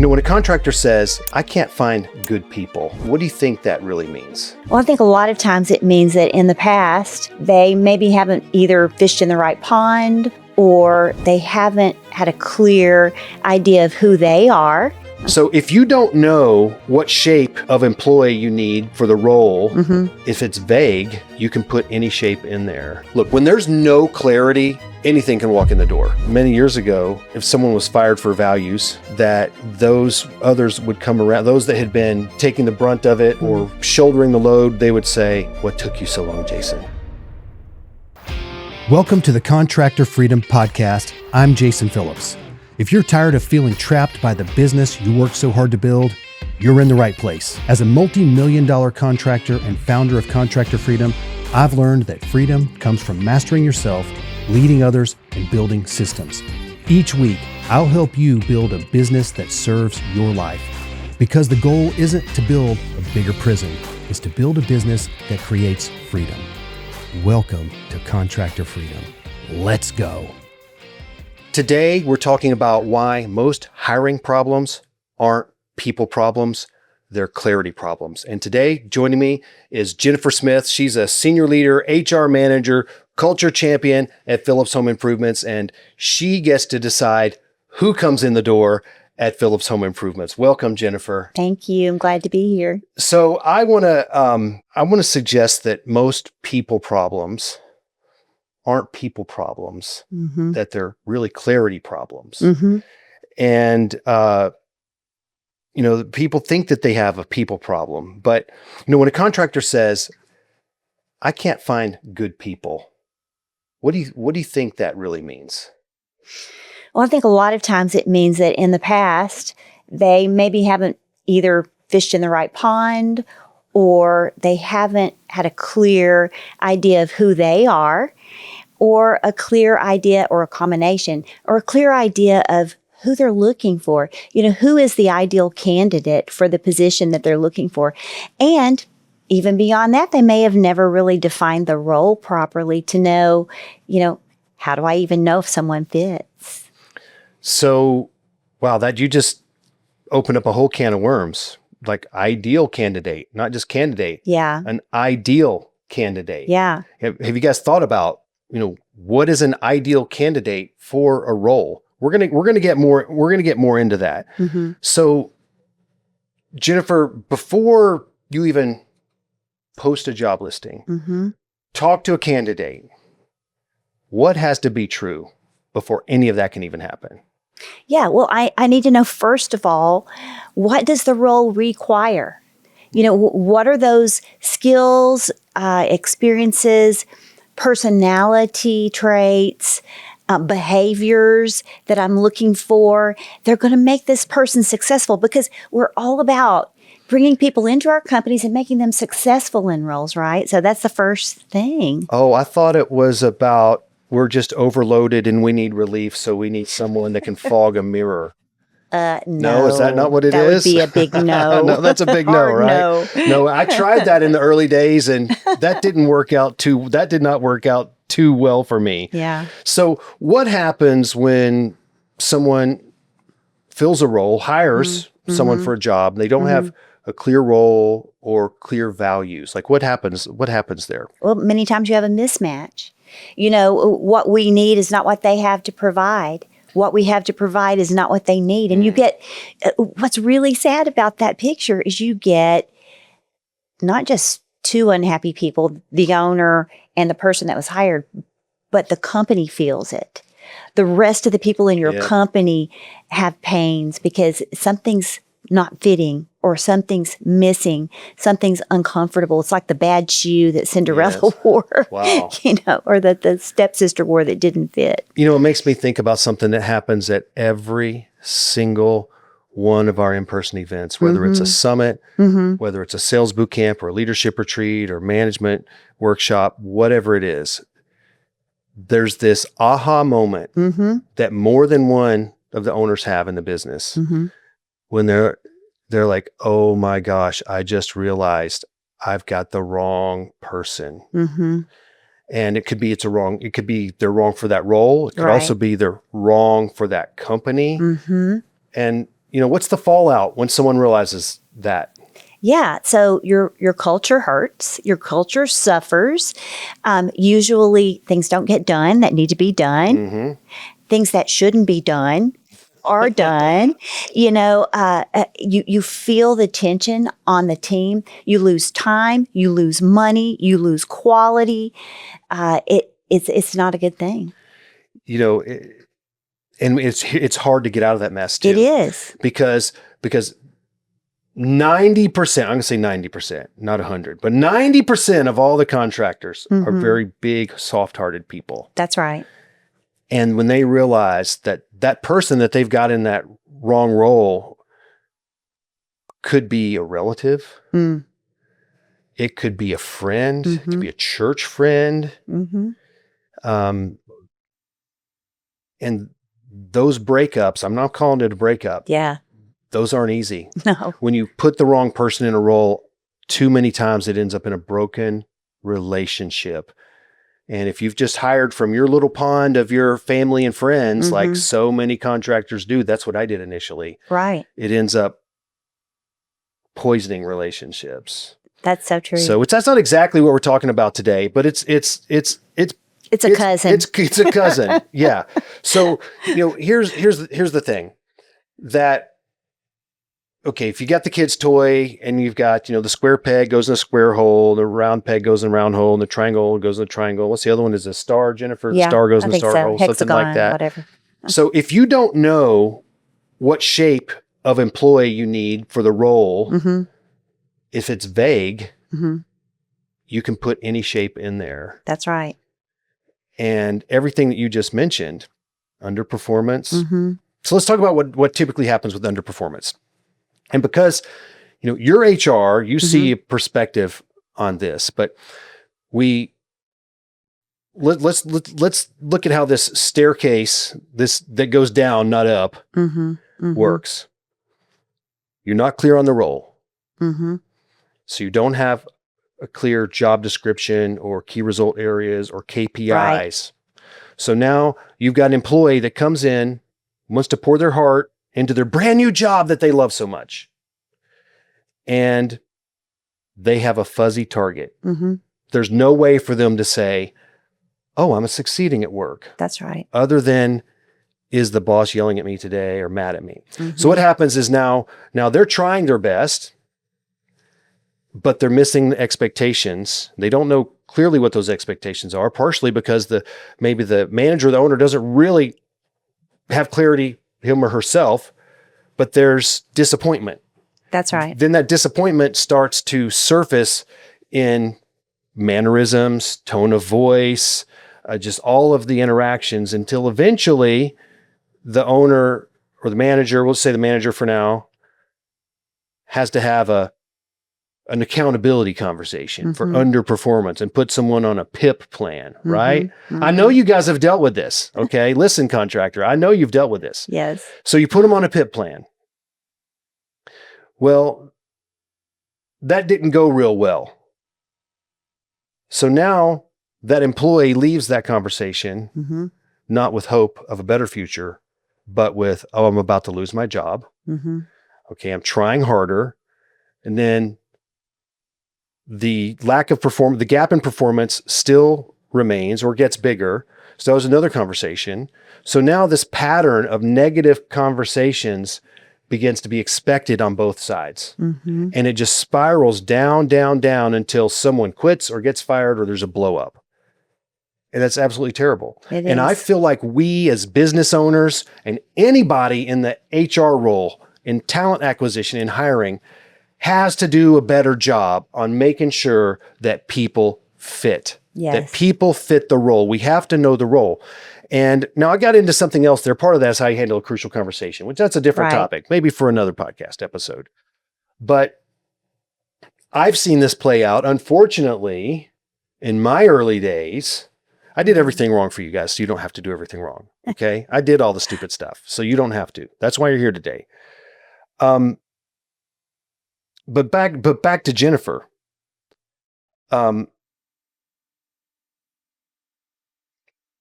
When a contractor says, I can't find good people, what do you think that really means? Well, I think a lot of times it means that in the past, they maybe haven't either fished in the right pond or they haven't had a clear idea of who they are. So if you don't know what shape of employee you need for the role, if it's vague, you can put any shape in there. Look, when there's no clarity, anything can walk in the door. Many years ago, if someone was fired for values, that those others would come around, those that had been taking the brunt of it or shouldering the load, they would say, what took you so long, Jason? Welcome to the Contractor Freedom Podcast. I'm Jason Phillips. If you're tired of feeling trapped by the business you work so hard to build, you're in the right place. As a multi-million-dollar contractor and founder of Contractor Freedom, I've learned that freedom comes from mastering yourself, leading others, and building systems. Each week, I'll help you build a business that serves your life. Because the goal isn't to build a bigger prison, it's to build a business that creates freedom. Welcome to Contractor Freedom. Let's go. Today, we're talking about why most hiring problems aren't people problems, they're clarity problems. And today, joining me is Jennifer Smith. She's a senior leader, HR manager, culture champion at Phillips Home Improvements, and she gets to decide who comes in the door at Phillips Home Improvements. Welcome, Jennifer. Thank you. I'm glad to be here. So I want to suggest that most people problems aren't people problems, that they're really clarity problems. And, people think that they have a people problem, but, when a contractor says, I can't find good people, what do you think that really means? Well, I think a lot of times it means that in the past, they maybe haven't either fished in the right pond or they haven't had a clear idea of who they are, or a clear idea or a combination, or a clear idea of who they're looking for. Who is the ideal candidate for the position that they're looking for? And even beyond that, they may have never really defined the role properly to know, how do I even know if someone fits? So, wow, that you just opened up a whole can of worms. Like ideal candidate, not just candidate. Yeah. An ideal candidate. Yeah. Have you guys thought about, what is an ideal candidate for a role? We're gonna get more into that. So, Jennifer, before you even post a job listing, talk to a candidate. What has to be true before any of that can even happen? Yeah, well, I need to know, first of all, what does the role require? What are those skills, experiences, personality traits, behaviors that I'm looking for? They're going to make this person successful, because we're all about bringing people into our companies and making them successful in roles, right? So that's the first thing. Oh, I thought it was about we're just overloaded and we need relief, so we need someone that can fog a mirror. No, is that not what it is? That would be a big no. No, that's a big no, right? No, I tried that in the early days, and that did not work out too well for me. Yeah. So what happens when someone fills a role, hires someone for a job, and they don't have a clear role or clear values? Like what happens there? Well, many times you have a mismatch. What we need is not what they have to provide. What we have to provide is not what they need. And you get, what's really sad about that picture is you get not just two unhappy people, the owner and the person that was hired, but the company feels it. The rest of the people in your company have pains because something's not fitting or something's missing, something's uncomfortable. It's like the bad shoe that Cinderella wore, wow. Or that the stepsister wore that didn't fit. It makes me think about something that happens at every single one of our in-person events, whether it's a summit, whether it's a sales boot camp or a leadership retreat or management workshop, whatever it is. There's this aha moment that more than one of the owners have in the business when they're like, oh my gosh, I just realized I've got the wrong person. And it could be they're wrong for that role. It could also be they're wrong for that company. And what's the fallout when someone realizes that? Yeah. So your culture hurts. Your culture suffers. Usually things don't get done that need to be done. Mm-hmm. Things that shouldn't be done are done. You feel the tension on the team. You lose time. You lose money. You lose quality. It's not a good thing. And it's hard to get out of that mess too. It is. Because 90%, I'm going to say 90%, not 100, but 90% of all the contractors are very big, soft-hearted people. That's right. And when they realize that person that they've got in that wrong role could be a relative, it could be a friend, it could be a church friend. And those breakups, I'm not calling it a breakup. Yeah. Those aren't easy. No. When you put the wrong person in a role, too many times it ends up in a broken relationship. And if you've just hired from your little pond of your family and friends, like so many contractors do, that's what I did initially. Right. It ends up poisoning relationships. That's so true. So that's not exactly what we're talking about today, but it's a cousin. It's a cousin. Yeah. So, here's the thing that, okay, if you got the kid's toy and you've got, the square peg goes in a square hole, the round peg goes in a round hole, and the triangle goes in a triangle. What's the other one? Is a star, Jennifer? Yeah, the star goes in I the think star so. hole, Hexagon, something like that. Whatever. So if you don't know what shape of employee you need for the role, if it's vague, you can put any shape in there. That's right. And everything that you just mentioned, underperformance. So let's talk about what typically happens with underperformance. And because, you're HR, you see a perspective on this, but let's look at how this staircase, that goes down, not up, works. You're not clear on the role. So you don't have a clear job description or key result areas or KPIs. Right. So now you've got an employee that comes in, wants to pour their heart into their brand new job that they love so much. And they have a fuzzy target. There's no way for them to say, oh, I'm succeeding at work. That's right. Other than, is the boss yelling at me today or mad at me? So what happens is now they're trying their best, but they're missing the expectations. They don't know clearly what those expectations are, partially because maybe the manager or the owner doesn't really have clarity, him or herself, but there's disappointment. That's right. Then that disappointment starts to surface in mannerisms, tone of voice, just all of the interactions until eventually the owner or the manager, we'll say the manager for now, has to have an accountability conversation for underperformance and put someone on a PIP plan, right? I know you guys have dealt with this, okay? Listen, contractor, I know you've dealt with this. Yes. So you put them on a PIP plan. Well, that didn't go real well. So now that employee leaves that conversation, not with hope of a better future, but with, oh, I'm about to lose my job. Okay, I'm trying harder. And then the lack of the gap in performance still remains or gets bigger. So that was another conversation. So now this pattern of negative conversations begins to be expected on both sides. And it just spirals down, down, down until someone quits or gets fired or there's a blow up. And that's absolutely terrible. And I feel like we as business owners and anybody in the HR role in talent acquisition and hiring has to do a better job on making sure that people fit. Yes. That people fit the role. We have to know the role. And now I got into something else there. Part of that is how you handle a crucial conversation, which that's a different topic, maybe for another podcast episode. But I've seen this play out. Unfortunately, in my early days, I did everything wrong for you guys, so you don't have to do everything wrong. Okay? I did all the stupid stuff, so you don't have to. That's why you're here today. But back to Jennifer.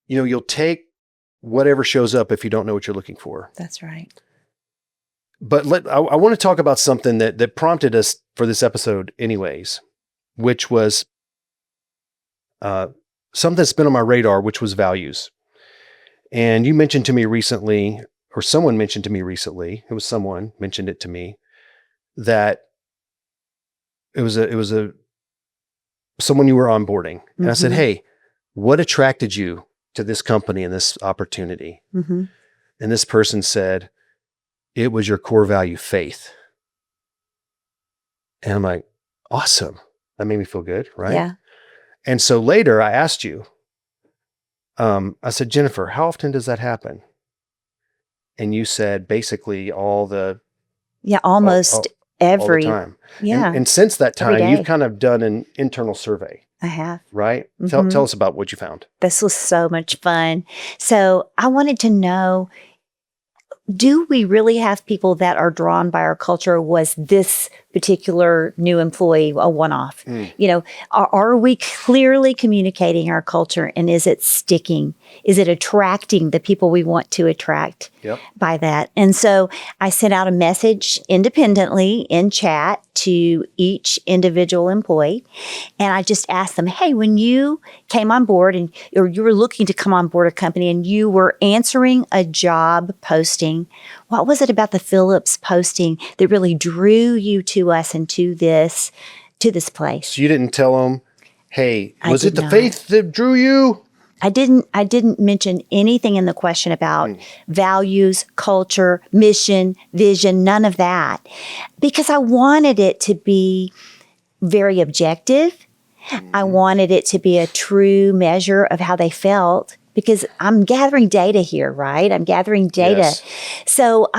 You'll take whatever shows up if you don't know what you're looking for. That's right. But I want to talk about something that prompted us for this episode anyways, which was something that's been on my radar, which was values. And you mentioned to me recently, or someone mentioned to me recently, someone mentioned it to me, that it was someone you were onboarding. And I said, hey, what attracted you to this company and this opportunity? And this person said, it was your core value, faith. And I'm like, awesome. That made me feel good, right? Yeah. And so later I asked you, I said, Jennifer, how often does that happen? And you said basically almost every all the time. Yeah. And since that time, you've kind of done an internal survey. I have. Right? Tell us about what you found. This was so much fun. So I wanted to know, do we really have people that are drawn by our culture? Was this particular new employee a one-off? You know, are we clearly communicating our culture, and is it sticking? Is it attracting the people we want to attract by that? And so I sent out a message independently in chat to each individual employee. And I just asked them, hey, when you came on board or you were looking to come on board a company and you were answering a job posting, what was it about the Phillips posting that really drew you to us and to this place? So you didn't tell them, hey, was it the faith that drew you? I didn't mention anything in the question about values, culture, mission, vision, none of that, because I wanted it to be very objective. I wanted it to be a true measure of how they felt, because I'm gathering data here, right? I'm gathering data. Yes. So,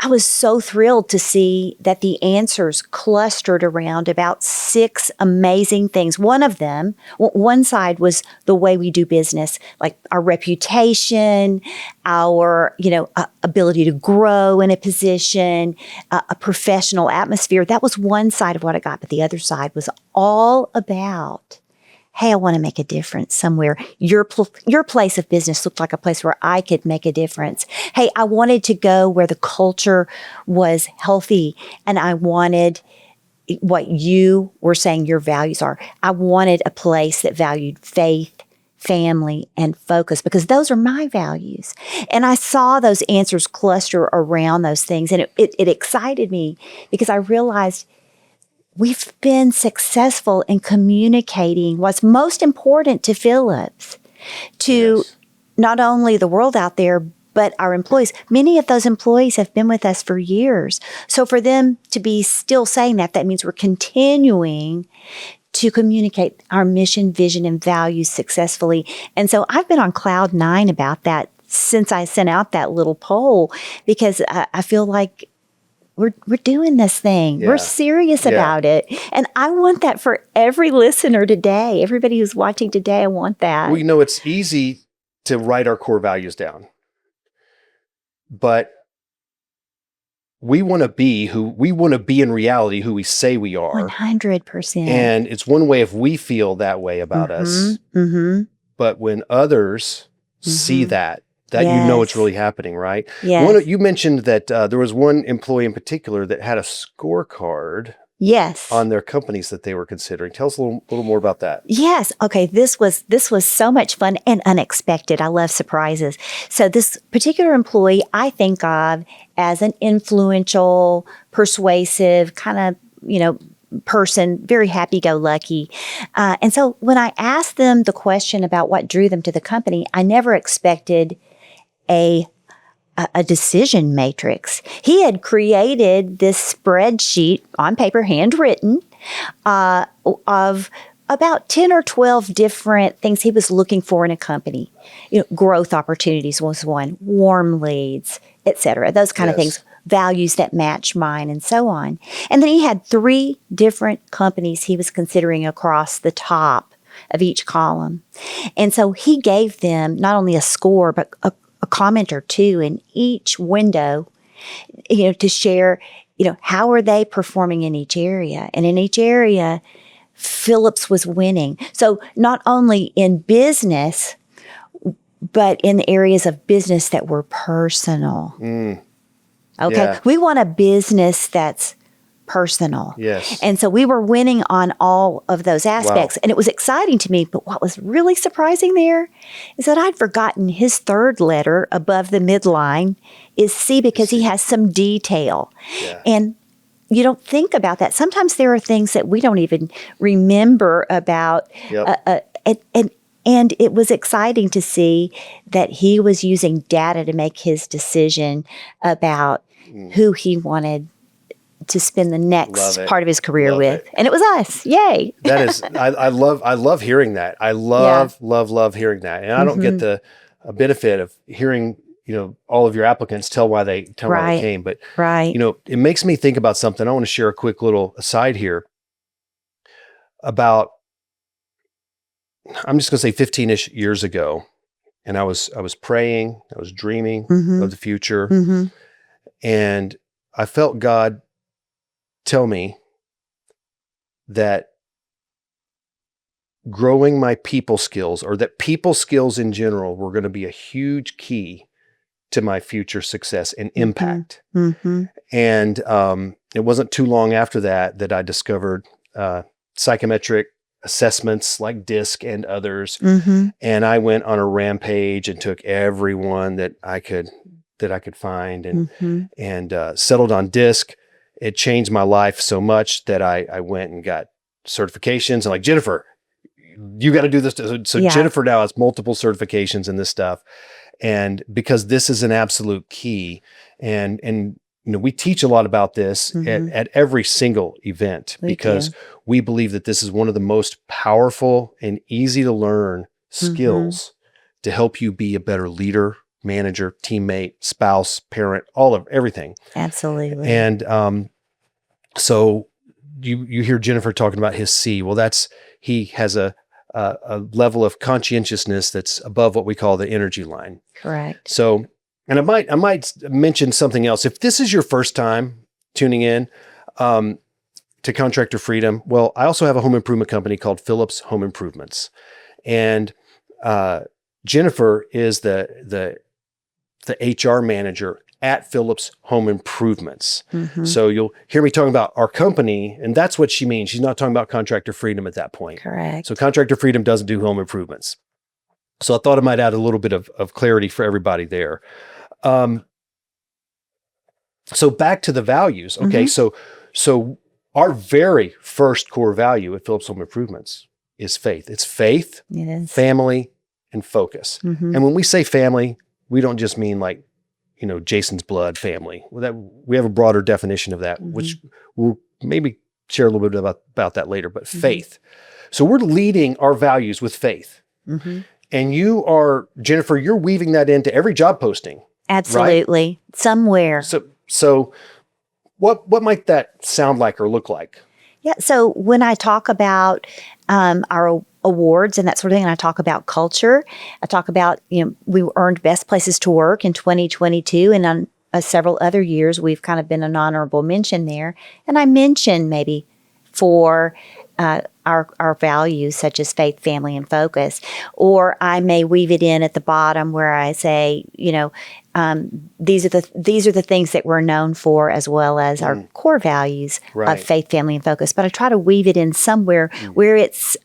I was so thrilled to see that the answers clustered around about 6 amazing things. One of them, one side was the way we do business, like our reputation, our, ability to grow in a position, a professional atmosphere. That was one side of what I got. But the other side was all about, hey, I want to make a difference somewhere. Your place of business looked like a place where I could make a difference. Hey, I wanted to go where the culture was healthy, and I wanted what you were saying your values are. I wanted a place that valued faith, family, and focus, because those are my values. And I saw those answers cluster around those things, and it excited me, because I realized we've been successful in communicating what's most important to Phillips, to not only the world out there, but our employees. Many of those employees have been with us for years. So for them to be still saying that means we're continuing to communicate our mission, vision, and values successfully. And so I've been on cloud 9 about that since I sent out that little poll, because I feel like we're doing this thing. We're serious about it. And I want that for every listener today. Everybody who's watching today, I want that. Well, it's easy to write our core values down. But we want to be in reality who we say we are. 100%. And it's one way if we feel that way about us. But when others see that it's really happening, right? Yes. You mentioned that there was one employee in particular that had a scorecard on their companies that they were considering. Tell us a little more about that. Yes. Okay. This was so much fun and unexpected. I love surprises. So this particular employee I think of as an influential, persuasive kind of, person, very happy-go-lucky. And so when I asked them the question about what drew them to the company, I never expected a decision matrix. He had created this spreadsheet on paper, handwritten, of about 10 or 12 different things he was looking for in a company. Growth opportunities was one, warm leads, etc. Those kind of things, values that match mine, and so on. And then he had 3 different companies he was considering across the top of each column. And so he gave them not only a score, but a comment or 2 in each window, to share, how are they performing in each area? And in each area, Phillips was winning. So not only in business, but in the areas of business that were personal. Okay. Yeah. We want a business that's personal. Yes. And so we were winning on all of those aspects. And it was exciting to me. But what was really surprising there is that I'd forgotten his third letter above the midline is C, because he has some detail. Yeah. And you don't think about that. Sometimes there are things that we don't even remember about. Yep. And it was exciting to see that he was using data to make his decision about who he wanted to spend the next part of his career with. And it was us. Yay. That is, I love hearing that. I love hearing that. And I don't get the benefit of hearing, all of your applicants tell why they came. But, it makes me think about something. I want to share a quick little aside here about, I'm just going to say 15-ish years ago. And I was praying, I was dreaming of the future. And I felt God tell me that growing my people skills, or that people skills in general, were going to be a huge key to my future success and impact. And it wasn't too long after that I discovered psychometric assessments like DISC and others. And I went on a rampage and took everyone that I could find and settled on DISC. It changed my life so much that I went and got certifications, and like, Jennifer, you got to do this. So Jennifer now has multiple certifications in this stuff. And because this is an absolute key, and we teach a lot about this at every single event, because we believe that this is one of the most powerful and easy to learn skills to help you be a better leader, manager, teammate, spouse, parent, everything. Absolutely. And so you hear Jennifer talking about his C. Well, he has a level of conscientiousness that's above what we call the energy line. Correct. So, and I might mention something else. If this is your first time tuning in to Contractor Freedom, well, I also have a home improvement company called Phillips Home Improvements, and Jennifer is the HR manager at Phillips Home Improvements. So you'll hear me talking about our company, and that's what she means. She's not talking about Contractor Freedom at that point. Correct. So Contractor Freedom doesn't do home improvements. So I thought I might add a little bit of clarity for everybody there. So back to the values. Okay. So our very first core value at Phillips Home Improvements is faith. It's faith, family, and focus. And when we say family, we don't just mean like, Jason's blood family. We have a broader definition of that, which we'll maybe share a little bit about that later, but faith. So we're leading our values with faith. And you are, Jennifer, you're weaving that into every job posting. Absolutely. Right? Somewhere. So what might that sound like or look like? Yeah. So when I talk about our awards and that sort of thing, and I talk about culture, I talk about, we earned Best Places to Work in 2022, and on several other years, we've kind of been an honorable mention there. And I mention maybe for our values such as faith, family, and focus, or I may weave it in at the bottom where I say, these are the things that we're known for, as well as our core values of faith, family, and focus. But I try to weave it in somewhere where it's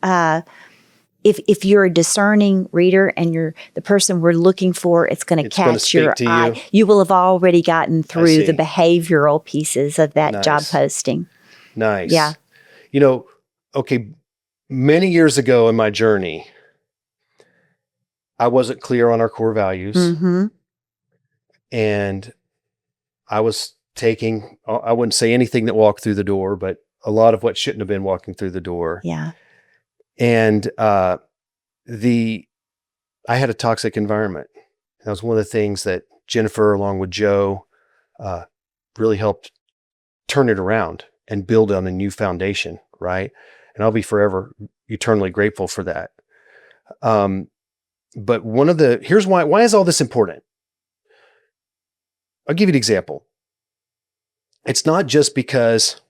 if you're a discerning reader and you're the person we're looking for, it's going to catch your eye. You will have already gotten through the behavioral pieces of that job posting. Nice. Yeah. Okay, many years ago in my journey, I wasn't clear on our core values. And I was taking, I wouldn't say anything that walked through the door, but a lot of what shouldn't have been walking through the door. Yeah. And I had a toxic environment. That was one of the things that Jennifer, along with Joe, really helped turn it around and build on a new foundation, right? And I'll be forever eternally grateful for that. But here's why is all this important? I'll give you an example. It's not just because,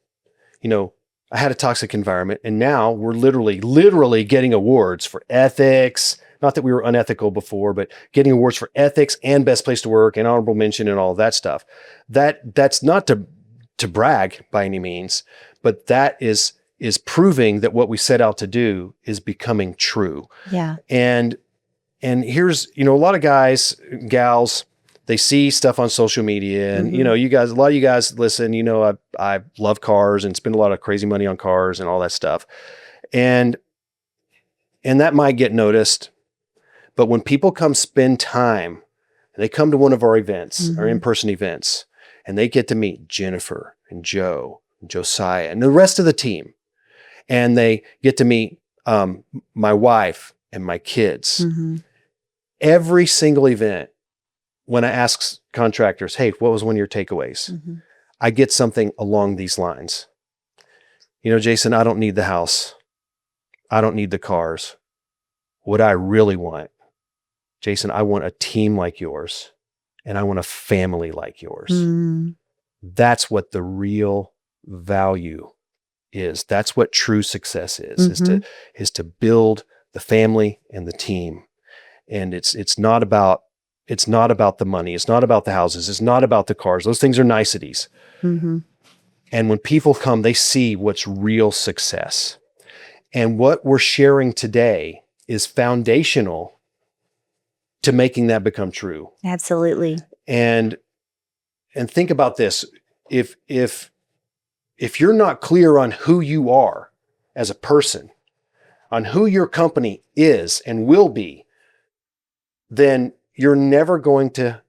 I had a toxic environment, and now we're literally getting awards for ethics, not that we were unethical before, but getting awards for ethics and best place to work and honorable mention and all of that stuff. That's not to brag by any means, but that is proving that what we set out to do is becoming true. Yeah. And here's, a lot of guys, gals, they see stuff on social media and, you guys, a lot of you guys listen, I love cars and spend a lot of crazy money on cars and all that stuff. And that might get noticed, but when people come spend time and they come to one of our events, our in-person events, and they get to meet Jennifer and Joe and Josiah and the rest of the team, and they get to meet my wife and my kids. Every single event, when I ask contractors, hey, what was one of your takeaways? I get something along these lines. Jason, I don't need the house. I don't need the cars. What I really want, Jason, I want a team like yours, and I want a family like yours. That's what the real value is. That's what true success is to build the family and the team. And it's not about the money. It's not about the houses. It's not about the cars. Those things are niceties. And when people come, they see what's real success. And what we're sharing today is foundational to making that become true. Absolutely. And think about this. If you're not clear on who you are as a person, on who your company is and will be, then you're never going to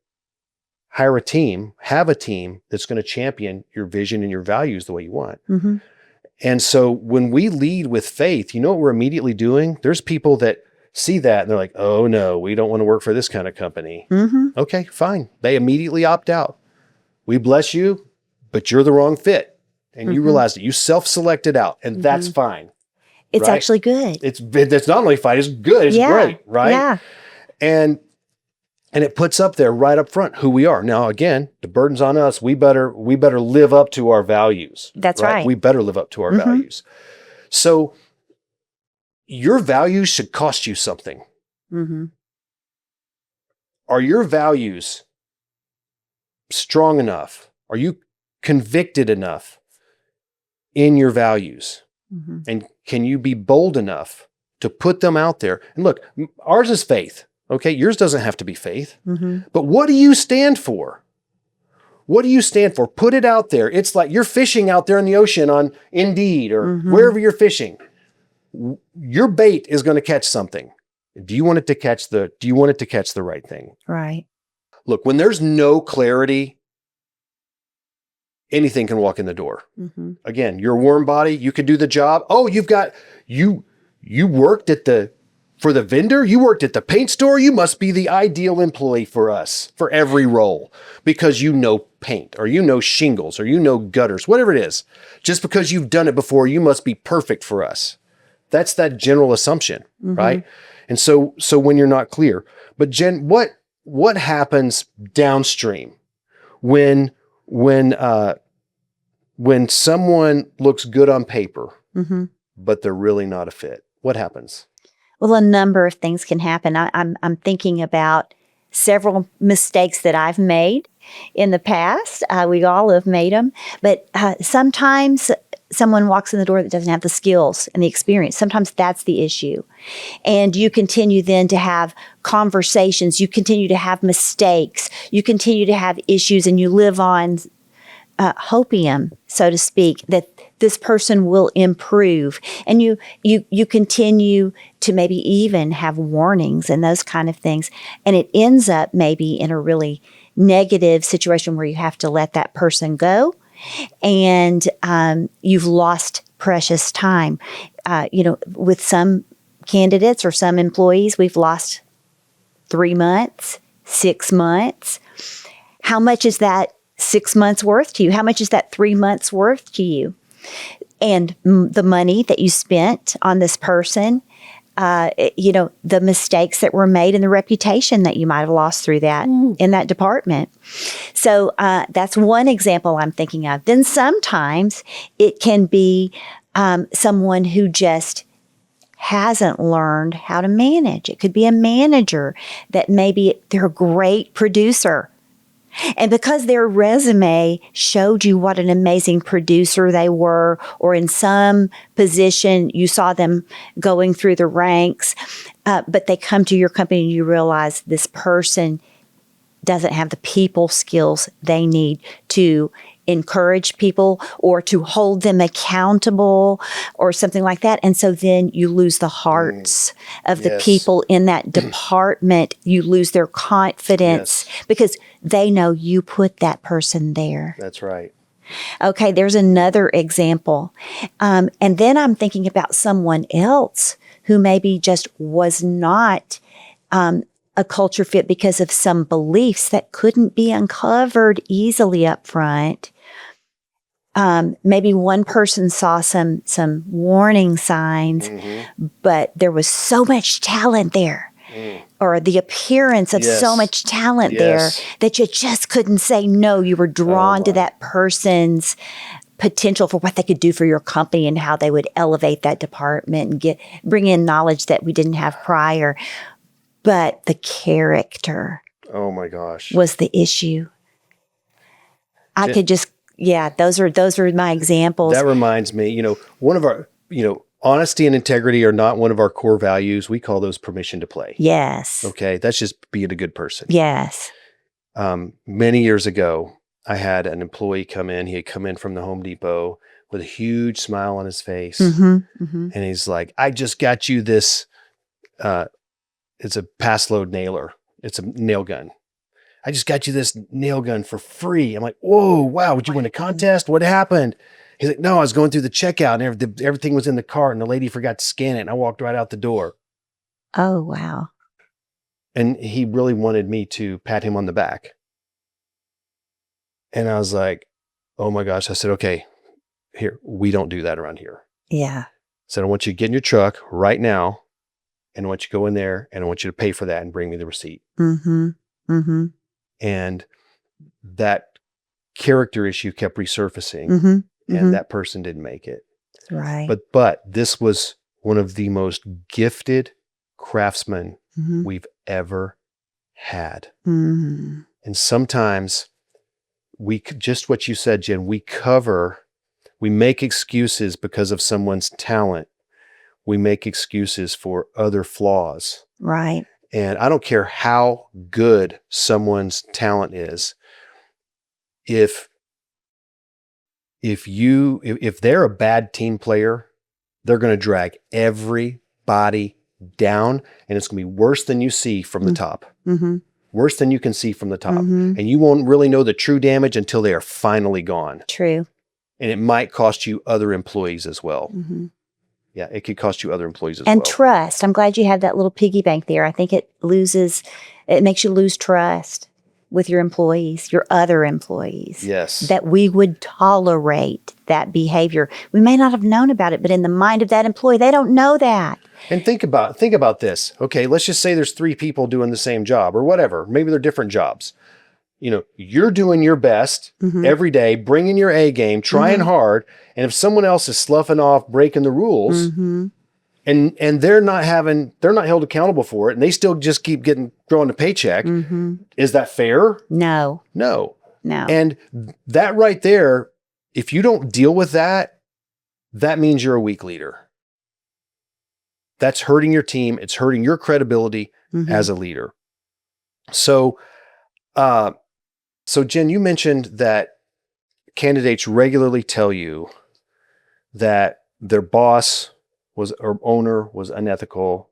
have a team that's going to champion your vision and your values the way you want. And so when we lead with faith, you know what we're immediately doing? There's people that see that and they're like, oh no, we don't want to work for this kind of company. Okay, fine. They immediately opt out. We bless you, but you're the wrong fit. And you realize that you self-selected out, and that's fine. It's actually good. It's not only fine, it's good. It's great, right? Yeah. And it puts up there right up front who we are. Now, again, the burden's on us. We better live up to our values. That's right. We better live up to our values. So your values should cost you something. Are your values strong enough? Are you convicted enough in your values? And can you be bold enough to put them out there? And look, ours is faith. Okay, yours doesn't have to be faith. But what do you stand for? What do you stand for? Put it out there. It's like you're fishing out there in the ocean on Indeed or wherever you're fishing. Your bait is going to catch something. Do you want it to catch the right thing? Right. Look, when there's no clarity, anything can walk in the door. Again, you're a warm body. You could do the job. Oh, you worked for the vendor? You worked at the paint store? You must be the ideal employee for us, for every role, because you know paint, or you know shingles, or you know gutters, whatever it is. Just because you've done it before, you must be perfect for us. That's that general assumption, right? And so when you're not clear. But Jen, what happens downstream when someone looks good on paper, but they're really not a fit? What happens? Well, a number of things can happen. I'm thinking about several mistakes that I've made in the past. We all have made them. But sometimes someone walks in the door that doesn't have the skills and the experience. Sometimes that's the issue. And you continue then to have conversations. You continue to have mistakes. You continue to have issues, and you live on hopium, so to speak, that this person will improve. And you continue to maybe even have warnings and those kind of things. And it ends up maybe in a really negative situation where you have to let that person go. And you've lost precious time. With some candidates or some employees, we've lost 3 months, 6 months. How much is that 6 months worth to you? How much is that 3 months worth to you? And the money that you spent on this person, the mistakes that were made and the reputation that you might have lost through that in that department. So that's one example I'm thinking of. Then sometimes it can be someone who just hasn't learned how to manage. It could be a manager that maybe they're a great producer. And because their resume showed you what an amazing producer they were, or in some position you saw them going through the ranks, but they come to your company and you realize this person doesn't have the people skills they need to encourage people or to hold them accountable or something like that. And so then you lose the hearts of the people in that department. You lose their confidence because they know you put that person there. That's right. Okay, there's another example. And then I'm thinking about someone else who maybe just was not a culture fit because of some beliefs that couldn't be uncovered easily up front. Maybe one person saw some warning signs, but there was so much talent there, or the appearance of so much talent there that you just couldn't say no. You were drawn to that person's potential for what they could do for your company and how they would elevate that department and bring in knowledge that we didn't have prior. But the character, oh my gosh, was the issue. I could just, those are my examples. That reminds me, one of our, honesty and integrity are not one of our core values. We call those permission to play. Yes. Okay. That's just being a good person. Yes. Many years ago, I had an employee come in. He had come in from the Home Depot with a huge smile on his face. And he's like, I just got you this, it's a pass load nailer. It's a nail gun. I just got you this nail gun for free. I'm like, whoa, wow. Would you win a contest? What happened? He's like, no, I was going through the checkout and everything was in the cart and the lady forgot to scan it. And I walked right out the door. Oh, wow. And he really wanted me to pat him on the back. And I was like, oh my gosh. I said, okay, here, we don't do that around here. Yeah. I said, I want you to get in your truck right now. And I want you to go in there and I want you to pay for that and bring me the receipt. And that character issue kept resurfacing and that person didn't make it. Right. But this was one of the most gifted craftsmen we've ever had. And sometimes just what you said, Jen, we make excuses because of someone's talent. We make excuses for other flaws. Right. And I don't care how good someone's talent is. If they're a bad team player, they're going to drag everybody down, and it's going to be worse than you see from the top. Worse than you can see from the top. And you won't really know the true damage until they are finally gone. True. And it might cost you other employees as well. Yeah, it could cost you other employees as well. And trust. I'm glad you had that little piggy bank there. I think it makes you lose trust with your employees, your other employees. Yes. That we would tolerate that behavior. We may not have known about it, but in the mind of that employee, they don't know that. And think about this. Okay, let's just say there's 3 people doing the same job or whatever. Maybe they're different jobs. You're doing your best every day, bringing your A game, trying hard. And if someone else is sloughing off, breaking the rules, and they're not held accountable for it, and they still just keep throwing a paycheck, is that fair? No. And that right there, if you don't deal with that, that means you're a weak leader. That's hurting your team. It's hurting your credibility as a leader. So Jen, you mentioned that candidates regularly tell you that their boss or owner was unethical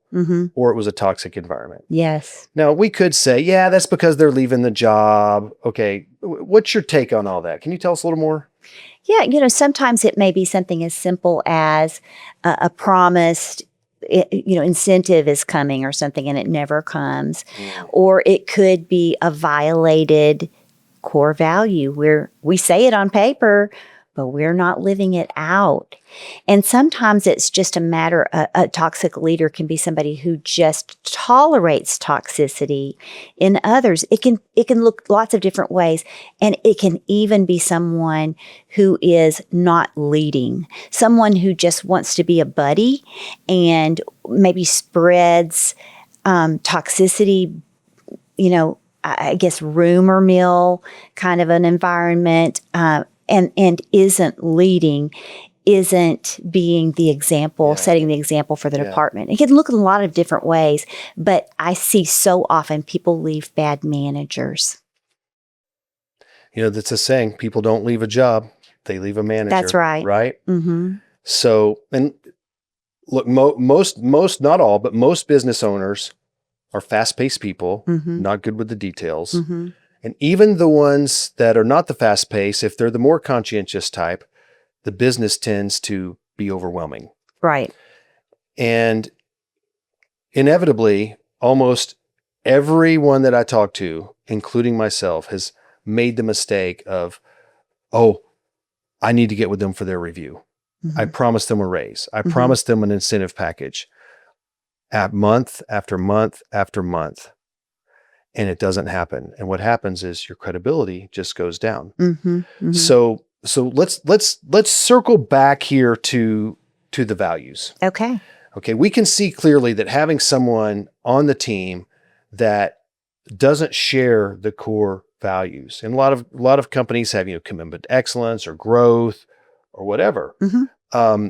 or it was a toxic environment. Yes. Now, we could say, yeah, that's because they're leaving the job. Okay. What's your take on all that? Can you tell us a little more? Yeah. Sometimes it may be something as simple as a promised incentive is coming or something and it never comes. Or it could be a violated core value where we say it on paper, but we're not living it out. And sometimes it's just a matter, a toxic leader can be somebody who just tolerates toxicity in others. It can look lots of different ways. And it can even be someone who is not leading, someone who just wants to be a buddy and maybe spreads toxicity, I guess rumor mill kind of an environment, and isn't leading, isn't being the example, setting the example for the department. It can look in a lot of different ways, but I see so often people leave bad managers. That's a saying, people don't leave a job, they leave a manager. That's right. Right? Mm-hmm. So, and look, most, not all, but most business owners are fast-paced people, not good with the details. Mm-hmm. And even the ones that are not the fast-paced, if they're the more conscientious type, the business tends to be overwhelming. Right. And inevitably, almost everyone that I talk to, including myself, has made the mistake of, I need to get with them for their review. Mm-hmm. I promised them a raise. I promised them an incentive package at month after month after month. And it doesn't happen. And what happens is your credibility just goes down. Mm-hmm. Mm-hmm. So let's circle back here to the values. Okay. Okay. We can see clearly that having someone on the team that doesn't share the core values, and a lot of companies have, commitment to excellence or growth or whatever. Mm-hmm.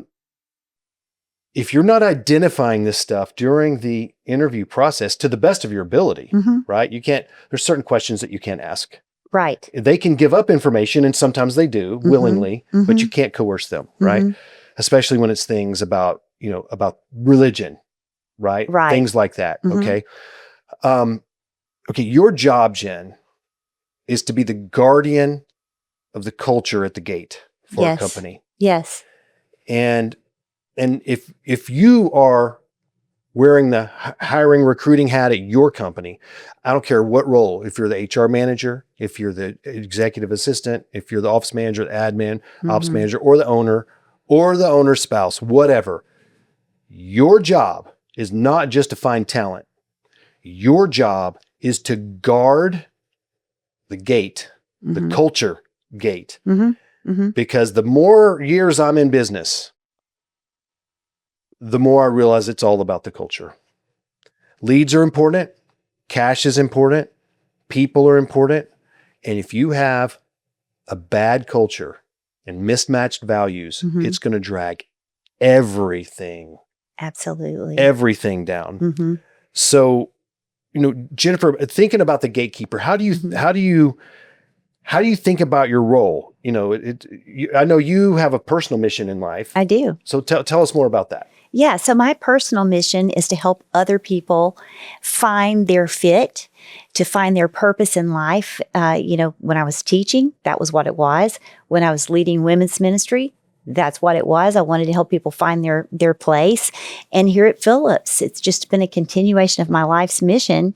If you're not identifying this stuff during the interview process to the best of your ability, right? There's certain questions that you can't ask. Right. They can give up information, and sometimes they do willingly, but you can't coerce them, right? Especially when it's things about, about religion, right? Right. Things like that. Okay. Okay. Your job, Jen, is to be the guardian of the culture at the gate for a company. Yes. And if you are wearing the hiring recruiting hat at your company, I don't care what role, if you're the HR manager, if you're the executive assistant, if you're the office manager, the admin, ops manager, or the owner's spouse, whatever, your job is not just to find talent. Your job is to guard the gate, the culture gate. Because the more years I'm in business, the more I realize it's all about the culture. Leads are important. Cash is important. People are important. And if you have a bad culture and mismatched values, it's going to drag everything down. So, Jennifer, thinking about the gatekeeper, how do you think about your role? I know you have a personal mission in life. I do. So tell us more about that. Yeah. So my personal mission is to help other people find their fit, to find their purpose in life. When I was teaching, that was what it was. When I was leading women's ministry, that's what it was. I wanted to help people find their place. And here at Phillips, it's just been a continuation of my life's mission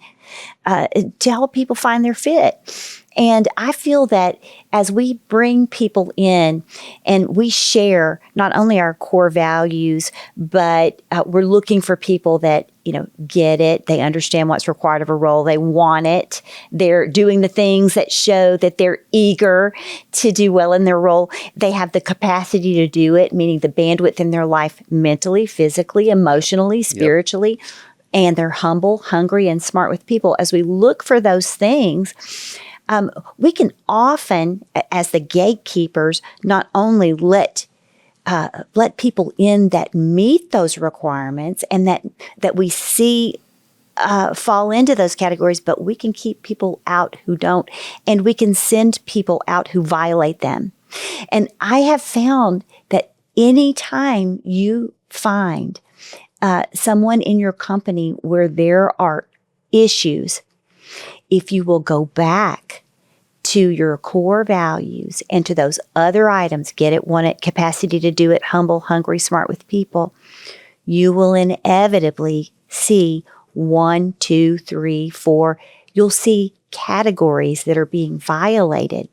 to help people find their fit. And I feel that as we bring people in and we share not only our core values, but we're looking for people that, get it. They understand what's required of a role. They want it. They're doing the things that show that they're eager to do well in their role. They have the capacity to do it, meaning the bandwidth in their life mentally, physically, emotionally, spiritually. Yep. And they're humble, hungry, and smart with people. As we look for those things, we can often, as the gatekeepers, not only let people in that meet those requirements and that we see fall into those categories, but we can keep people out who don't, and we can send people out who violate them. And I have found that anytime you find someone in your company where there are issues, if you will go back to your core values and to those other items, get it, want it, capacity to do it, humble, hungry, smart with people, you will inevitably see 1, 2, 3, 4. You'll see categories that are being violated.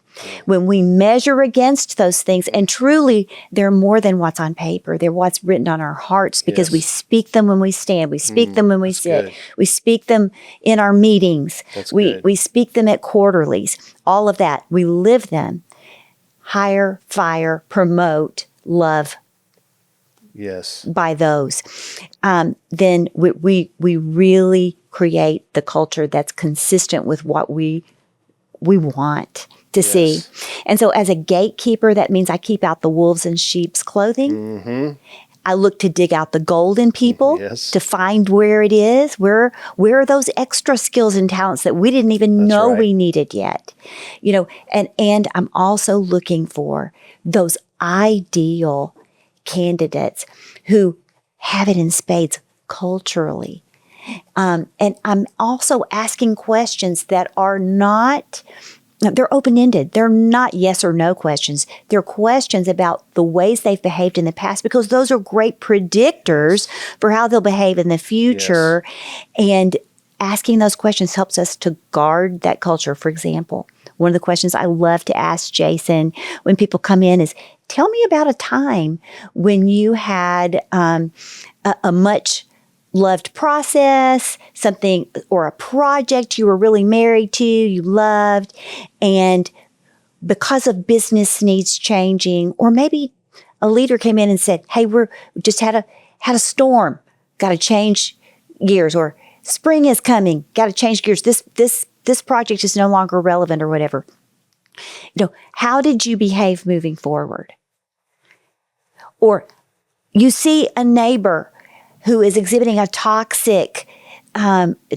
When we measure against those things, and truly they're more than what's on paper, they're what's written on our hearts, because we speak them when we stand, we speak them when we sit, good. We speak them in our meetings, we speak them at quarterlies, all of that. We live them. Hire, fire, promote, love. Yes. by those, then we really create the culture that's consistent with what we want to see. And so as a gatekeeper, that means I keep out the wolves in sheep's clothing. Mm-hmm. I look to dig out the gold in people, Yes. to find where it is, where are those extra skills and talents that we didn't even know we needed yet. And I'm also looking for those ideal candidates who have it in spades culturally. And I'm also asking questions that are not, they're open-ended. They're not yes or no questions. They're questions about the ways they've behaved in the past, because those are great predictors for how they'll behave in the future. Yes. And asking those questions helps us to guard that culture. For example, one of the questions I love to ask Jason when people come in is, tell me about a time when you had a much loved process, something or a project you were really married to, you loved, and because of business needs changing, or maybe a leader came in and said, hey, we're just had a storm, got to change gears, or spring is coming, got to change gears. This project is no longer relevant, or whatever. How did you behave moving forward? Or you see a neighbor who is exhibiting a toxic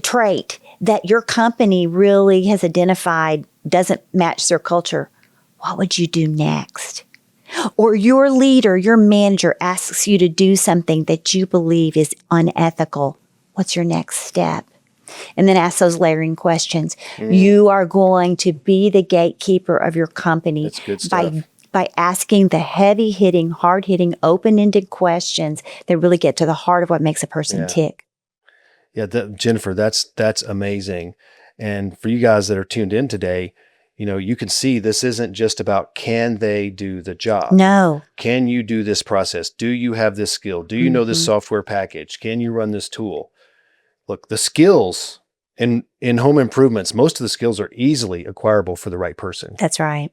trait that your company really has identified doesn't match their culture. What would you do next? Or your leader, your manager asks you to do something that you believe is unethical. What's your next step? And then ask those layering questions. You are going to be the gatekeeper of your company. That's good stuff. By asking the heavy-hitting, hard-hitting, open-ended questions that really get to the heart of what makes a person tick. Yeah, Jennifer, that's amazing. And for you guys that are tuned in today, you can see this isn't just about can they do the job. No. Can you do this process? Do you have this skill? Do you know this software package? Can you run this tool? Look, the skills in home improvements, most of the skills are easily acquirable for the right person. That's right.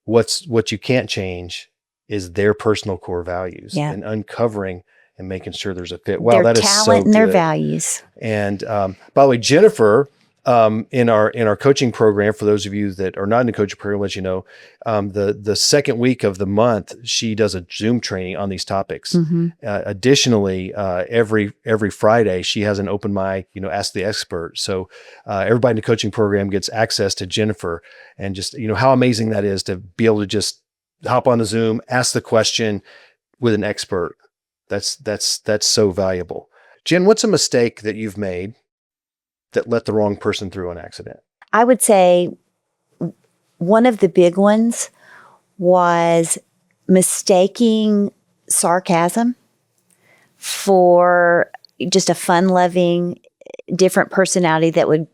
What you can't change is their personal core values and uncovering and making sure there's a fit. Wow, that is so good. Their talent and their values. And by the way, Jennifer, in our coaching program, for those of you that are not in the coaching program, I'll let you know, the second week of the month, she does a Zoom training on these topics. Additionally, every Friday, she has an open mic, Ask the Expert. So everybody in the coaching program gets access to Jennifer, and just, how amazing that is to be able to just hop on the Zoom, ask the question with an expert. That's so valuable. Jen, what's a mistake that you've made that let the wrong person through an accident? I would say one of the big ones was mistaking sarcasm for just a fun-loving, different personality that would,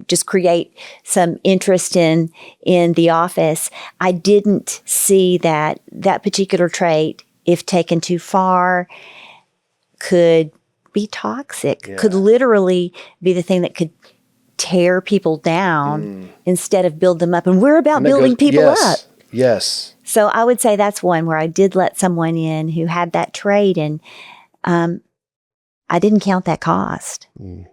just create some interest in the office. I didn't see that particular trait, if taken too far, could be toxic, could literally be the thing that could tear people down instead of build them up. And we're about building people up. Yes. So I would say that's one where I did let someone in who had that trait, and I didn't count that cost. And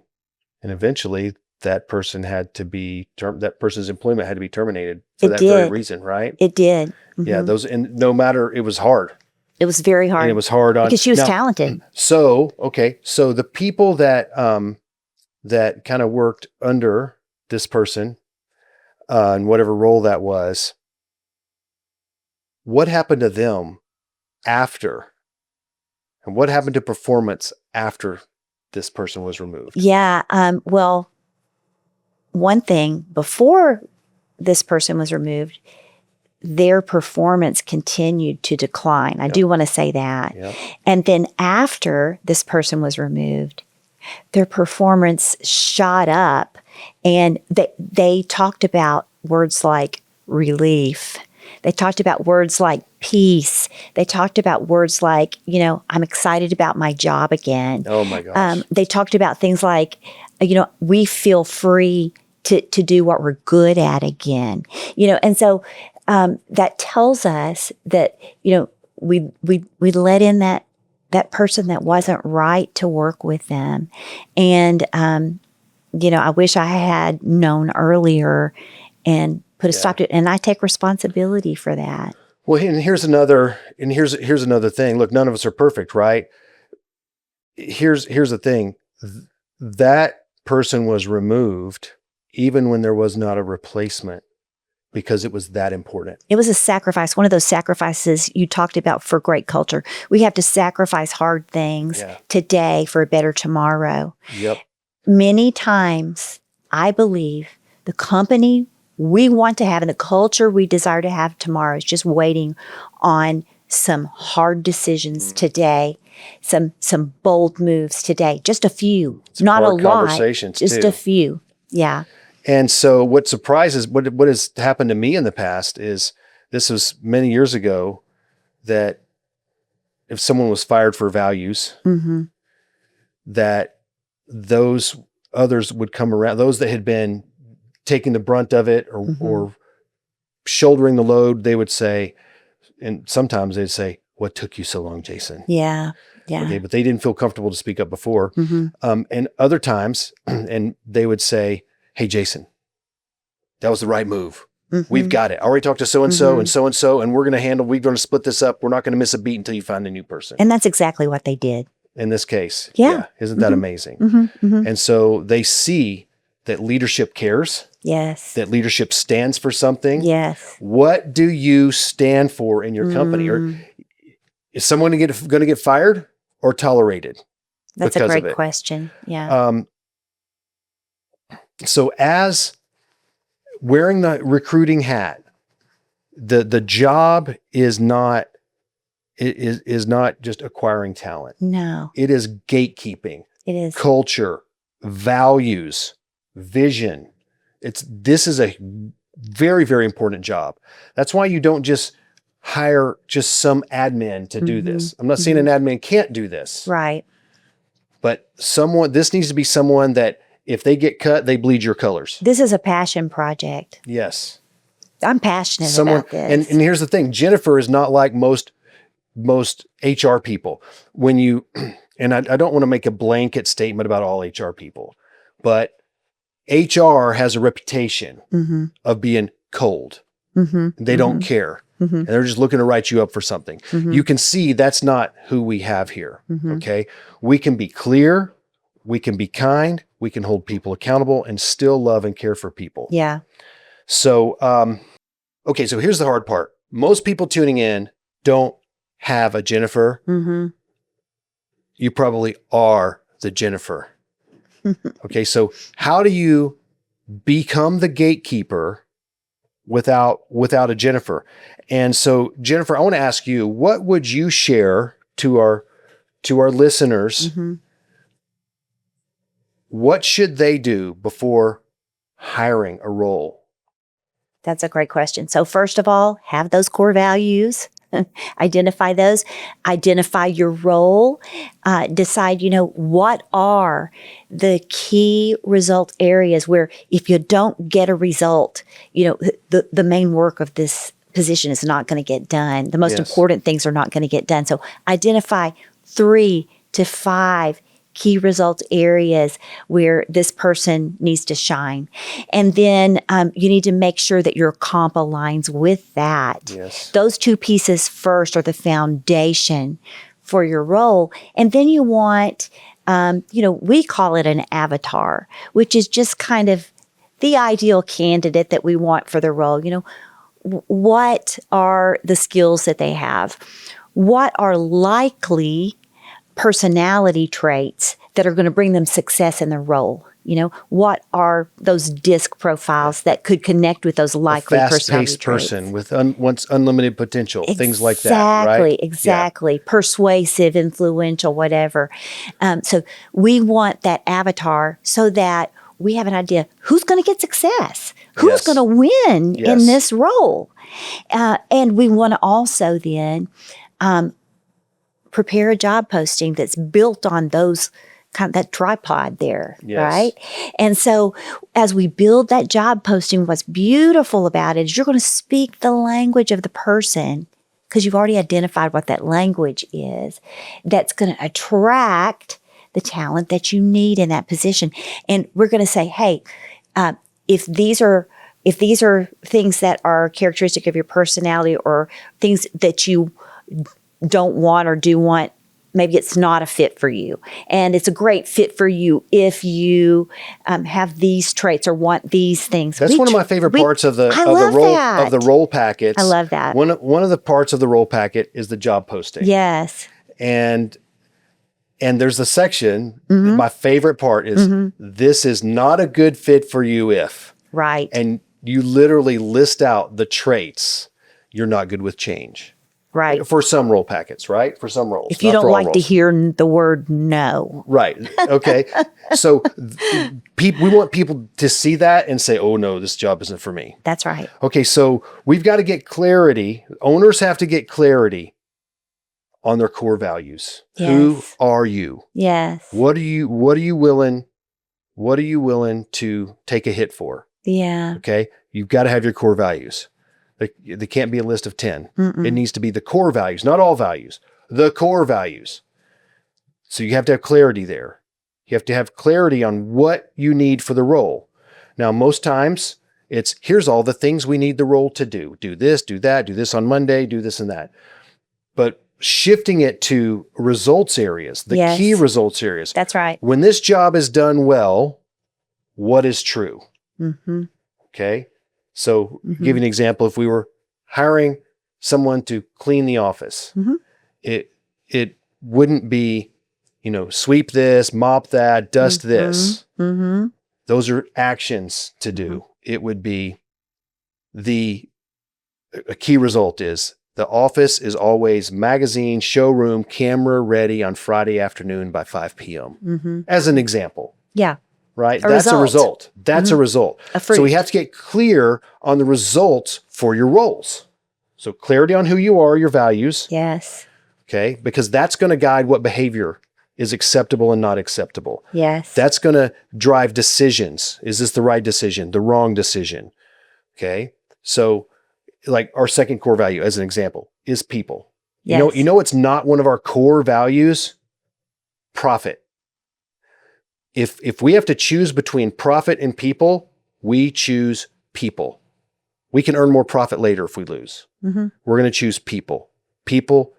eventually that person that person's employment had to be terminated for very reason, right? It did. Yeah. And no matter, it was hard. It was very hard. And it was hard because she was talented. So the people that kind of worked under this person, in whatever role that was, what happened to them after? And what happened to performance after this person was removed? Yeah. Well, one thing, before this person was removed, their performance continued to decline. I do want to say that. Yep. And then after this person was removed, their performance shot up, and they talked about words like relief. They talked about words like peace. They talked about words like, I'm excited about my job again. Oh my gosh. They talked about things like, we feel free to do what we're good at again. And so that tells us that, we let in that that person that wasn't right to work with them. And, I wish I had known earlier and put a stop to it. And I take responsibility for that. Well, and here's another thing. Look, none of us are perfect, right? Here's the thing. That person was removed even when there was not a replacement because it was that important. It was a sacrifice. One of those sacrifices you talked about for great culture. We have to sacrifice hard things today for a better tomorrow. Yep. Many times, I believe the company we want to have and the culture we desire to have tomorrow is just waiting on some hard decisions today, some bold moves today. Just a few, not a lot. Conversations just too. A few. Yeah. And so what surprises, what has happened to me in the past is, this was many years ago, that if someone was fired for values, that those others would come around, those that had been taking the brunt of it or shouldering the load, they would say, and sometimes they'd say, "What took you so long, Jason?" Yeah. Yeah. Okay, but they didn't feel comfortable to speak up before. And other times, and they would say, "Hey, Jason, that was the right move. We've got it. I already talked to so-and-so and so-and-so, and we're going to split this up. We're not going to miss a beat until you find a new person." And that's exactly what they did. In this case. Yeah. Isn't that amazing? And so they see that leadership cares. Yes. That leadership stands for something. Yes. What do you stand for in your company? Or is someone going to get fired or tolerated? That's a great question. Yeah. So as wearing the recruiting hat, the job is not just acquiring talent. No. It is gatekeeping. It is. Culture, values, vision. This is a very, very important job. That's why you don't just hire just some admin to do this. I'm not saying an admin can't do this. Right. But this needs to be someone that if they get cut, they bleed your colors. This is a passion project. Yes. I'm passionate about this. And here's the thing. Jennifer is not like most HR people. When you, and I don't want to make a blanket statement about all HR people, but HR has a reputation of being cold. They don't care. And they're just looking to write you up for something. You can see that's not who we have here. Okay. We can be clear. We can be kind. We can hold people accountable and still love and care for people. Yeah. So, okay. So here's the hard part. Most people tuning in don't have a Jennifer. You probably are the Jennifer. Okay. So how do you become the gatekeeper without a Jennifer? And so, Jennifer, I want to ask you, what would you share to our listeners? What should they do before hiring a role? That's a great question. So first of all, have those core values. Identify those. Identify your role. Decide, what are the key result areas where if you don't get a result, the main work of this position is not going to get done. The most important things are not going to get done. So identify 3 to 5 key results areas where this person needs to shine. And then you need to make sure that your comp aligns with that. Yes. Those 2 pieces first are the foundation for your role. And then you want, we call it an avatar, which is just kind of the ideal candidate that we want for the role. What are the skills that they have? What are likely personality traits that are going to bring them success in the role? What are those DISC profiles that could connect with those likely personality traits? Fast-paced person with unlimited potential, things like that, right? Exactly. Yeah. Persuasive, influential, whatever. So we want that avatar so that we have an idea who's going to get success, who's going to win in this role. And we want to also then prepare a job posting that's built on those that tripod there, right? And so as we build that job posting, what's beautiful about it is you're going to speak the language of the person because you've already identified what that language is that's going to attract the talent that you need in that position. And we're going to say, hey, if these are things that are characteristic of your personality or things that you don't want or do want, maybe it's not a fit for you. And it's a great fit for you if you have these traits or want these things. That's one of my favorite parts of the role packets. I love that. One of the parts of the role packet is the job posting. Yes. And there's a section, my favorite part is this is not a good fit for you if. Right. And you literally list out the traits. You're not good with change. Right. For some role packets, right? For some roles. If you don't like to hear the word no. Right. Okay. So we want people to see that and say, oh no, this job isn't for me. That's right. Okay. So we've got to get clarity. Owners have to get clarity on their core values. Yes. Who are you? Yes. What are you willing to take a hit for? Yeah. Okay. You've got to have your core values. They can't be a list of 10. It needs to be the core values, not all values, the core values. So you have to have clarity there. You have to have clarity on what you need for the role. Now, most times it's here's all the things we need the role to do. Do this, do that, do this on Monday, do this and that. But shifting it to results areas, the key results areas. That's right. When this job is done well, what is true? Okay. So give you an example. If we were hiring someone to clean the office, it wouldn't be, sweep this, mop that, dust this. Those are actions to do. It would be a key result is the office is always magazine, showroom, camera ready on Friday afternoon by 5 p.m. As an example. Yeah. Right? That's a result. That's a result. So we have to get clear on the results for your roles. So clarity on who you are, your values. Yes. Okay? Because that's going to guide what behavior is acceptable and not acceptable. Yes. That's going to drive decisions. Is this the right decision? The wrong decision? Okay? So like our second core value as an example is people. Yes. You know it's not one of our core values? Profit. If we have to choose between profit and people, we choose people. We can earn more profit later if we lose. We're going to choose people. People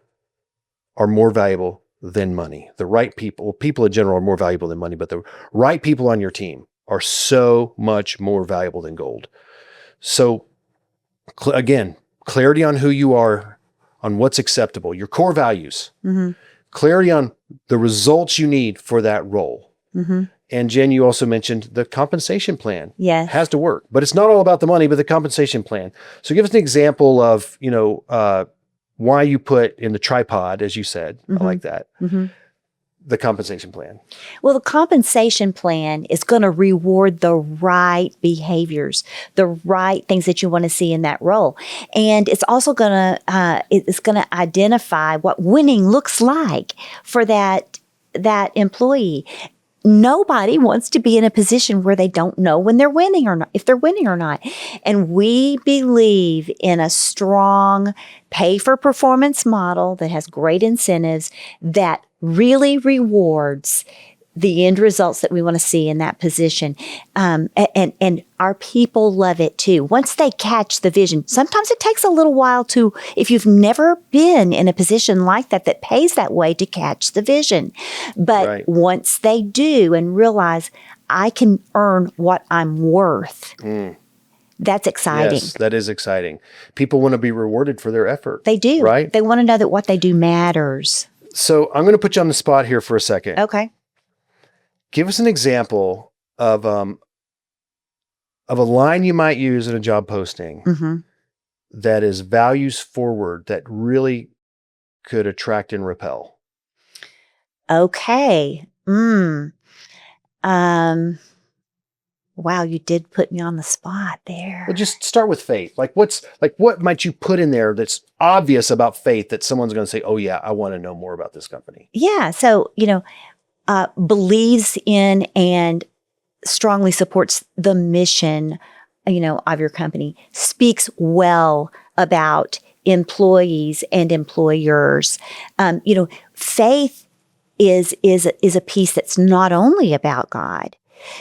are more valuable than money. The right people, people in general are more valuable than money, but the right people on your team are so much more valuable than gold. So again, clarity on who you are, on what's acceptable, your core values, clarity on the results you need for that role. And Jen, you also mentioned the compensation plan. Yes. Has to work, but it's not all about the money, but the compensation plan. So give us an example of, why you put in the tripod, as you said, I like that, the compensation plan. Well, the compensation plan is going to reward the right behaviors, the right things that you want to see in that role. And it's also going to identify what winning looks like for that employee. Nobody wants to be in a position where they don't know when they're winning or not, if they're winning or not. And we believe in a strong pay for performance model that has great incentives that really rewards the end results that we want to see in that position. And our people love it too. Once they catch the vision, sometimes it takes a little while to, if you've never been in a position like that pays that way, to catch the vision. But once they do and realize I can earn what I'm worth, that's exciting. Yes, that is exciting. People want to be rewarded for their effort. They do. Right? They want to know that what they do matters. So I'm going to put you on the spot here for a second. Okay. Give us an example of a line you might use in a job posting that is values forward that really could attract and repel. Okay. Wow, you did put me on the spot there. Well, just start with faith. What might you put in there that's obvious about faith that someone's going to say, "Oh yeah, I want to know more about this company." Yeah. So, believes in and strongly supports the mission, of your company, speaks well about employees and employers. Faith is a piece that's not only about God,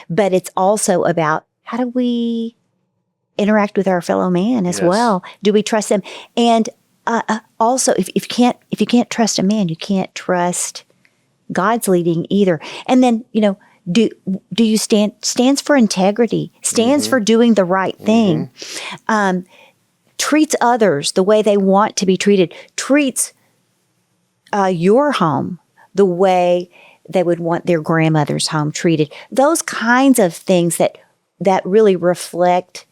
but it's also about how do we interact with our fellow man as well? Do we trust them? And also, if you can't trust a man, you can't trust God's leading either. And then, do you stands for integrity, stands for doing the right thing, treats others the way they want to be treated, treats your home the way they would want their grandmother's home treated. Those kinds of things that really reflect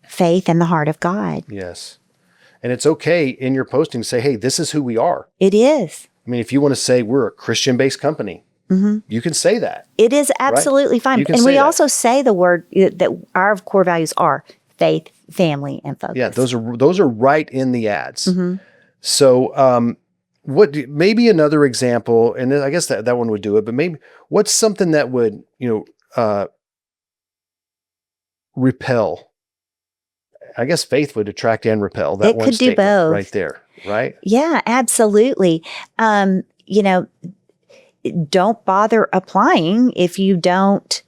faith and the heart of God. Yes. And it's okay in your posting to say, hey, this is who we are. It is. I mean, if you want to say we're a Christian-based company, you can say that. It is absolutely fine. And we also say the word that our core values are faith, family, and focus. Yeah, those are right in the ads. So maybe another example, and I guess that one would do it, but maybe what's something that would, repel? I guess faith would attract and repel. That it one could do both. Right there, right? Yeah, absolutely. Don't bother applying if you don't,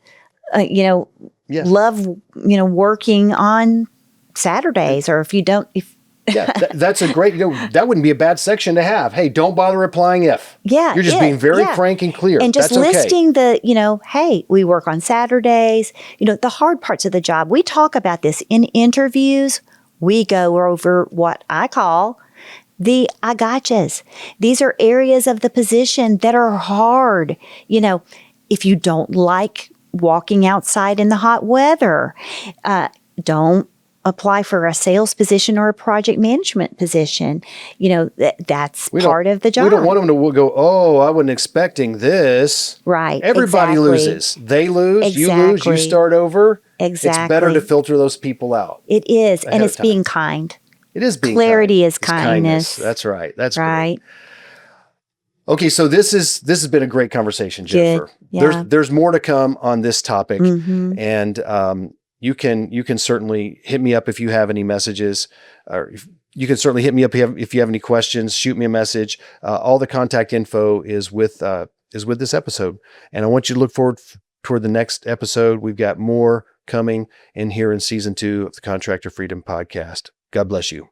love, working on Saturdays, or if you don't, that's a great, that wouldn't be a bad section to have. Hey, don't bother applying if. Yeah. You're just being very frank and clear. And just listing hey, we work on Saturdays, the hard parts of the job. We talk about this in interviews. We go over what I call the I gotchas. These are areas of the position that are hard. If you don't like walking outside in the hot weather, don't apply for a sales position or a project management position. That's part of the job. We don't want them to go, oh, I wasn't expecting this. Right. Everybody loses. They lose, you lose, you start over. Exactly. It's better to filter those people out. It is. And it's being kind. It is being Clarity kind. is kindness. That's right. That's right. Great. Okay, so this has been a great conversation, Jennifer. Good. Yeah. There's more to come on this topic, and you can certainly hit me up if you have any messages, or you can certainly hit me up if you have any questions. Shoot me a message. All the contact info is with this episode, and I want you to look forward toward the next episode. We've got more coming in here in season 2 of the Contractor Freedom Podcast. God bless you.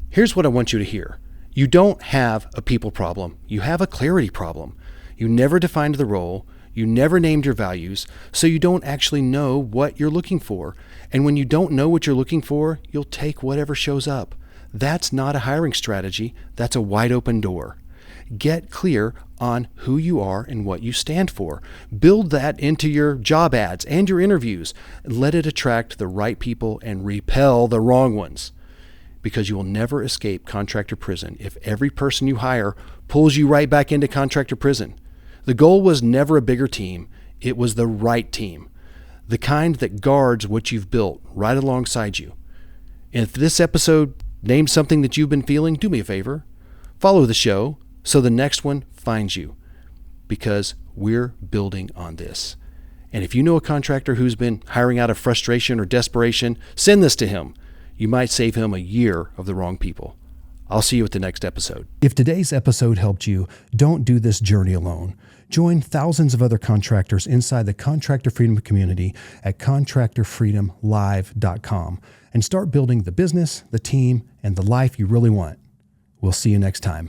Here's what I want you to hear. You don't have a people problem. You have a clarity problem. You never defined the role. You never named your values, so you don't actually know what you're looking for. And when you don't know what you're looking for, you'll take whatever shows up. That's not a hiring strategy. That's a wide open door. Get clear on who you are and what you stand for. Build that into your job ads and your interviews. Let it attract the right people and repel the wrong ones. Because you will never escape contractor prison if every person you hire pulls you right back into contractor prison. The goal was never a bigger team. It was the right team. The kind that guards what you've built right alongside you. And if this episode named something that you've been feeling, do me a favor. Follow the show so the next one finds you. Because we're building on this. And if you know a contractor who's been hiring out of frustration or desperation, send this to him. You might save him a year of the wrong people. I'll see you at the next episode. If today's episode helped you, don't do this journey alone. Join thousands of other contractors inside the Contractor Freedom community at contractorfreedomlive.com and start building the business, the team, and the life you really want. We'll see you next time.